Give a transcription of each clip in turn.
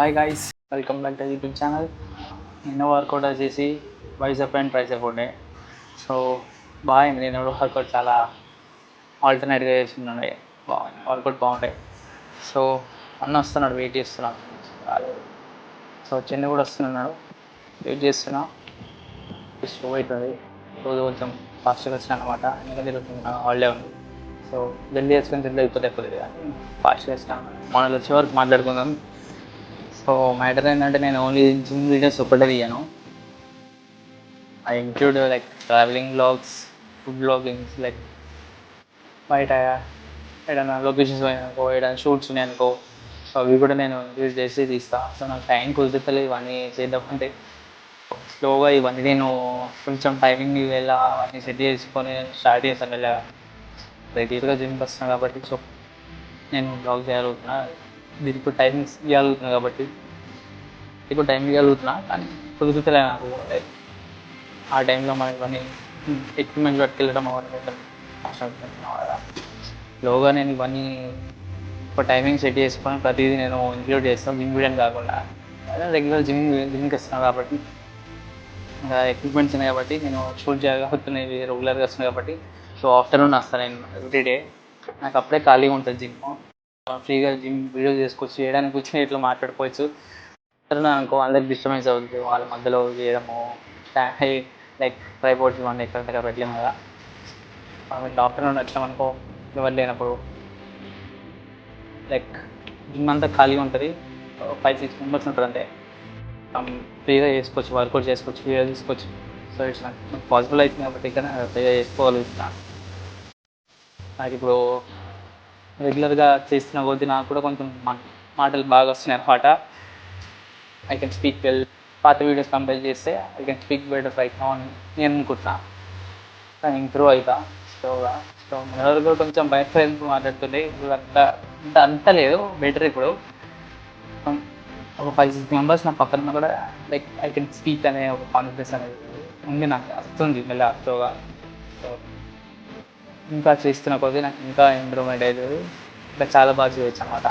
Hi guys, welcome back to YouTube channel. నిన్న work out వచ్చేసి bicep and tricep ఉండే. So బాగుంది. నేను వర్కౌట్ చాలా ఆల్టర్నేట్గా చేస్తున్నాను. వర్కౌట్ బాగుంటాయి. సో అన్న వస్తున్నాడు, వెయిట్ చేస్తున్నాను. సో చెన్నై కూడా వస్తున్నాడు, వెయిట్ చేస్తున్నా. స్లో అవుతుంది. రోజు కొంచెం ఫాస్ట్గా వచ్చినా అనమాట. ఇంకా తిరుగుతున్నా, హాలిడే ఉంది. సో జల్దీ వేసుకొని జల్దీ అయిపోతుంది కానీ ఫాస్ట్గా వచ్చినా. మనలో వచ్చే వరకు మాట్లాడుకుందాం. సో మ్యాటర్ ఏంటంటే, నేను ఓన్లీ జిమ్ వీడియోస్ ఒకటే తీయను. I include like travelling vlogs, food vloggings, like బయట ఏదైనా లొకేషన్స్ పోయినానుకో, ఏదైనా షూట్స్ ఉన్నాయనుకో, సో అవి కూడా నేను యూజ్ చేసి తీస్తాను. సో నాకు టైం కుదురుతలేదు ఇవన్నీ చేద్దామంటే. స్లోగా ఇవన్నీ నేను కొంచెం టైమింగ్ వెళ్ళా అవన్నీ సెట్ చేసుకొని స్టార్ట్ చేస్తాను. వెళ్ళా రెగ్యులర్గా జిమ్కి వస్తున్నాను కాబట్టి, సో నేను బ్లాగ్ చేయగలుగుతున్నా. దీనికి టైమింగ్స్ ఇవ్వగలుగుతున్నా కాబట్టి ఎక్కువ టైం ఇవ్వగలుగుతున్నా. కానీ కుదురుతలే నాకు. ఆ టైంలో మనం ఇవన్నీ ఎక్విప్మెంట్ పట్టుకెళ్ళడం అవన్నీ లోగా నేను ఇవన్నీ ఒక టైమింగ్ సెట్ చేసుకొని ప్రతిదీ నేను ఇంక్లూడ్ చేస్తాను. జిమ్ వీడియో కాకుండా రెగ్యులర్ జిమ్కి వస్తున్నాను కాబట్టి, ఇంకా ఎక్విప్మెంట్స్ ఉన్నాయి కాబట్టి నేను షూట్ చేయగలుగుతున్నాయి. రెగ్యులర్గా వస్తున్నాయి కాబట్టి, సో ఆఫ్టర్నూన్ వస్తాను నేను ఎవ్రీడే. నాకు అప్పుడే ఖాళీగా ఉంటుంది జిమ్. ఫ్రీగా జిమ్ వీడియో చేసుకోవచ్చు, చేయడానికి కూర్చొని ఇట్లా మాట్లాడుకోవచ్చు. అనుకో అందరికి డిస్టర్బెన్స్ అవుతుంది. వాళ్ళ మధ్యలో చేయడము లైక్ ట్రైపోర్డ్స్ ఇవన్నీ ఎక్కడ దగ్గర పెట్టలేము కదా. మనం ఆఫ్టర్నూన్ వచ్చామనుకో, ఎవరు లేనప్పుడు లైక్ జిమ్ అంతా ఖాళీగా ఉంటుంది. 5-6 మెంబర్స్ ఉంటారు అంతే. ఫ్రీగా చేసుకోవచ్చు, వర్కౌట్ చేసుకోవచ్చు, ఫ్రీగా తీసుకోవచ్చు. సో ఇట్స్ నాకు పాసిబుల్ అవుతుంది కాబట్టి ఇక్కడ ఫ్రీగా చేసుకోగలుగుతున్నాను. నాకు ఇప్పుడు రెగ్యులర్గా చేస్తున్న కొద్దీ నాకు కూడా కొంచెం మాటలు బాగా వస్తున్నాయి అన్నమాట. I can speak well. పాత వీడియోస్ కంపేర్ చేస్తే I can speak better right now అని నేను అనుకుంటున్నాను. కానీ ఇంప్రూవ్ అవుతా స్లోగా. సో మనవరకు కూడా కొంచెం బయట మాట్లాడుతుండే. ఇప్పుడు అంత లేదు, బెటర్. ఇప్పుడు ఒక 5-6 మెంబర్స్ నా పక్కన కూడా లైక్ ఐ కెన్ స్పీక్ అనే ఒక కాన్ఫిడెన్స్ అనేది ఉంది, నాకు వస్తుంది మెల్ల స్లోగా. సో ఇంకా చేస్తున్న కొద్దీ నాకు ఇంకా ఇంప్రూవ్మెంట్ అవుతుంది. ఇంకా చాలా బాగా చేయొచ్చు అనమాట.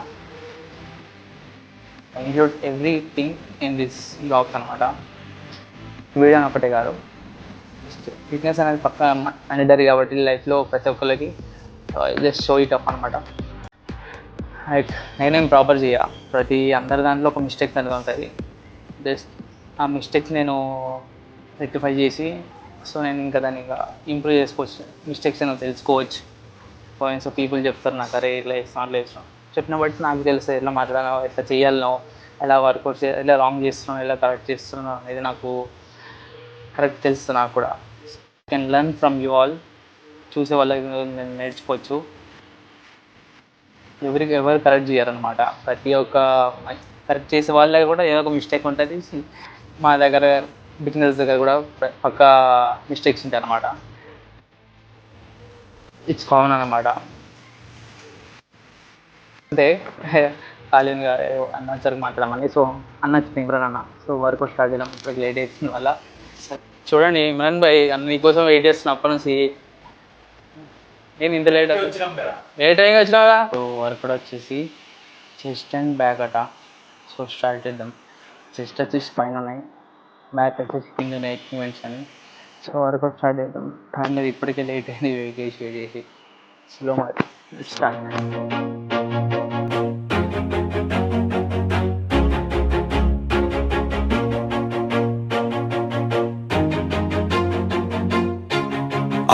Include everything in this blogs అనమాట. వీడియో ఒకటే కాదు, ఫిట్నెస్ అనేది పక్క మ్యాండేటరీ కాబట్టి లైఫ్లో ప్రతి ఒక్కరికి. జస్ట్ షో ఇట్ అప్ అనమాట. లైక్ నేనేం ప్రాపర్ చేయ, అందరి దాంట్లో ఒక మిస్టేక్స్ అనేది ఉంటుంది. జస్ట్ ఆ మిస్టేక్స్ నేను రెక్టిఫై చేసి, సో నేను ఇంకా దాన్ని ఇంకా ఇంప్రూవ్ చేసుకోవచ్చు. మిస్టేక్స్ నేను తెలుసుకోవచ్చు. సో పీపుల్ చెప్తారు నాకు, అరే ఇట్లా చేస్తాను అట్లా చేస్తాను. చెప్పిన బట్టి నాకు తెలుసు ఎట్లా మాట్లాడాలో, ఎట్లా చేయాలనో, ఎలా వర్కౌట్ ఎలా రాంగ్ చేస్తున్నావు, ఎలా కరెక్ట్ చేస్తున్నావు అనేది నాకు కరెక్ట్ తెలుస్తుంది. నాకు కూడా can learn from you all. చూసే వాళ్ళకి నేను నేర్చుకోవచ్చు. ఎవరు కరెక్ట్ చేయాలన్నమాట. ప్రతి ఒక్క కరెక్ట్ చేసే వాళ్ళకి కూడా ఏదో ఒక మిస్టేక్ ఉంటుంది. మా దగ్గర బిగినర్స్ దగ్గర కూడా పక్క మిస్టేక్స్ ఉంటాయి అన్నమాట. ఇట్స్ కామన్ అన్నమాట. అంటే ఖాళీగా అన్న సరికి మాట్లాడమని. సో అన్న వచ్చింది ఇమ్రాన్ అన్న. సో వర్క్ స్టార్ట్ చేయడం ఇప్పుడు లేట్ అవుతుంది వల్ల. చూడండి ఇమ్రాన్ భాయ్, అన్న నీకోసం వెయిట్ చేస్తున్నా అప్పటి నుంచి. నేను ఇంత లేట్ టైంగా వచ్చినావా. సో వర్క్ వచ్చేసి చెస్ట్ అండ్ బ్యాక్ అట. సో స్టార్ట్ చేద్దాం. చెస్ట్ వచ్చేసి పైన ఉన్నాయి, బ్యాక్ వచ్చేసి కింద ఉన్నాయి ఎక్విప్మెంట్స్ అని. సో వర్కౌట్ స్టార్ట్ చేద్దాం. టైం లేదు, ఇప్పటికే లేట్ అయింది. వెయిట్ చేసి స్లో మరి start.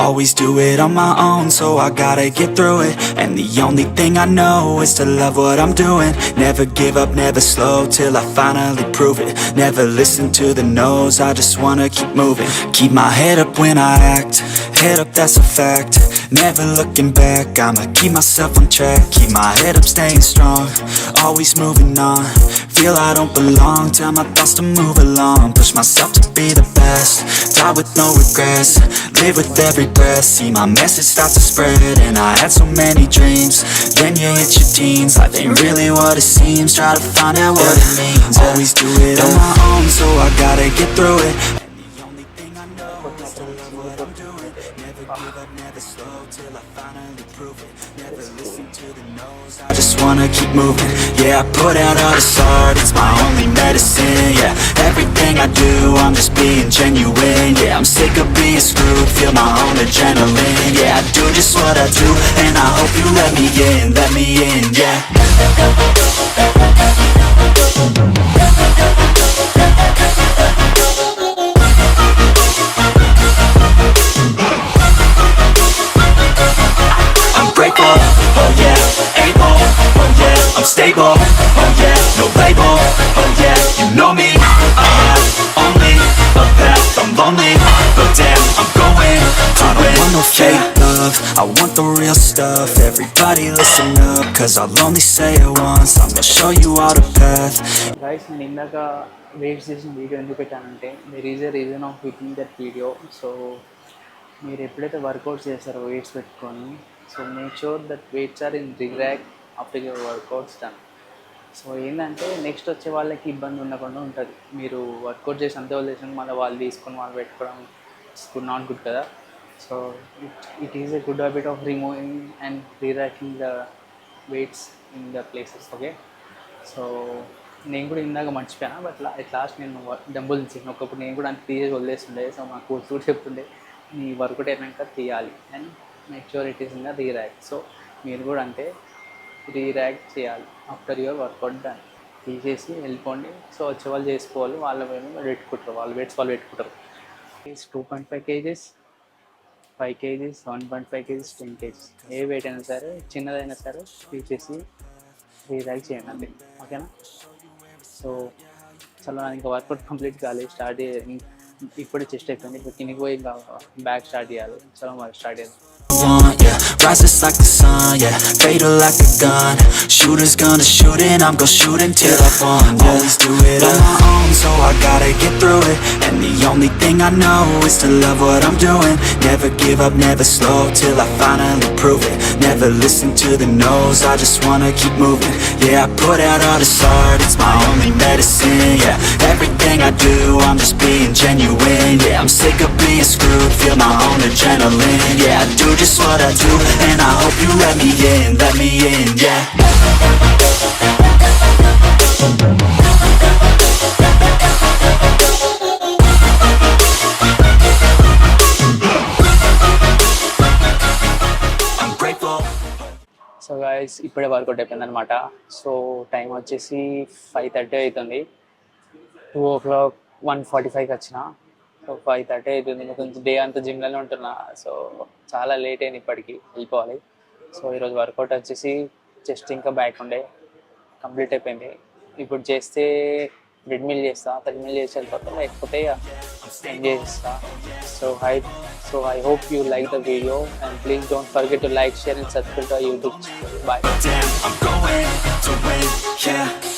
Always do it on my own, so I gotta get through it. And the only thing I know is to love what I'm doing. Never give up, never slow, till I finally prove it. Never listen to the no's, I just wanna keep moving. Keep my head up when I act, head up that's a fact. Never looking back, I'ma keep myself on track. Keep my head up, staying strong, always moving on. Feel I don't belong, tell my thoughts to move along. Push myself to be the best, die with no regrets. Live with every breath, see my message start to spread. And I had so many dreams, then you hit your teens. Life ain't really what it seems, try to find out what it means. Always do it on my own, so I gotta get through it. And the only thing I know is to love what I'm doing. Never give up, never slow, till I finally prove it. Never listen to I just wanna keep moving, yeah, I put out all this art, it's my only medicine, yeah. Everything I do, I'm just being genuine, yeah. I'm sick of being screwed, feel my own adrenaline, yeah. I do just what I do, and I hope you let me in, yeah. I'm grateful, oh yeah, able, oh yeah, I'm stable, oh yeah, no label, oh yeah, you know me, I have only a path, I'm lonely, but damn, I'm going to win. I don't want no fake love, I want the real stuff, everybody listen up, cause I'll only say it once, I'm gonna show you all the path. Guys నేను ఇందాక weights చేసిన video ఎందుకు పెట్టానంటే there is a reason of making that video. So మీరు ఎప్పుడైతే workouts చేస్తారో weights పెట్టుకొని, so make sure that weights are in rerack after your workouts done. So ఏంటంటే నెక్స్ట్ వచ్చే వాళ్ళకి ఇబ్బంది ఉండకుండా ఉంటుంది. మీరు వర్కౌట్ చేసి అంతే వాళ్ళు చేసిన మళ్ళీ వాళ్ళు తీసుకొని వాళ్ళు పెట్టుకోవడం ఇట్స్ గుడ్ నాట్ గుడ్ కదా. So it is a good habit of removing and reracking the weights in the places. Okay, so నేను కూడా ఇందాక మర్చిపోయాను, బట్ అట్ లాస్ట్ నేను డంబుల్ తీసాను. ఒకప్పుడు నేను కూడా అంత తీసేసి వదిలేస్తుండే. సో మా కోచ్ కూడా చెప్తుండే నీ వర్కౌట్ అయినాక తీయాలి and make sure it is in the rerack. So మీరు కూడా అంటే రీరాక్ చేయాలి ఆఫ్టర్ యువర్ వర్కౌట్ డన్. తీసేసి వెళ్ళిపోండి. సో వచ్చే వాళ్ళు చేసుకోవాలి, వాళ్ళ పెట్టుకుంటారు, వాళ్ళ వెయిట్స్ వాళ్ళు పెట్టుకుంటారు. 2.5 kgs, 5 kgs, 1.5 kgs, 10 kgs, ఏ వెయిట్ అయినా సరే చిన్నదైనా సరే తీసేసి రీరాక్ చేయండి అంతే. ఓకేనా? సో చలో ఇంకా వర్కౌట్ కంప్లీట్ కాలేదు, స్టార్ట్ ఇప్పుడే చెస్ట్ అయిపోయింది. ఇప్పుడు కిందికి పోయి ఇంకా బ్యాక్ స్టార్ట్ చేయాలి. చలో మరి స్టార్ట్ చేద్దాం. Yeah, rises like the sun, yeah, fatal like a gun. Shooters gonna shoot and I'm gonna shoot until I fall. Always do it on my own, so I gotta get through it. And the only thing I know is to love what I'm doing. Never give up, never slow, till I finally prove it. Never listen to the no's, I just wanna keep moving. Yeah, I put out all this art, it's my only medicine, yeah. Everything I do, I'm just being genuine, yeah. I'm sick of being screwed, feel my own adrenaline, yeah. I do just what I do, and I hope you let me in, yeah. I'm grateful. So guys ఇప్పుడే work out అయిపోయింది అనమాట. So time వచ్చేసి 5:30 అవుతుంది. 2 o'clock 1:45కి వచ్చిన. So 5:30 అవుతుంది. కొంచెం day అంతా జిమ్లోనే ఉంటున్నా. సో చాలా లేట్ అయింది, ఇప్పటికి వెళ్ళిపోవాలి. సో ఈరోజు వర్కౌట్ వచ్చేసి చెస్ట్ ఇంకా బ్యాక్ ఉండే కంప్లీట్ అయిపోయింది. ఇప్పుడు చేస్తే ట్రెడ్మిల్ చేస్తా, ట్రెడ్మిల్ చేసి వెళ్ళిపోతా, లేకపోతే ఎంజాయ్ చేస్తా. So I hope you like the video and please don't forget to like, share and subscribe to YouTube. Bye. Damn, I'm going to win, yeah.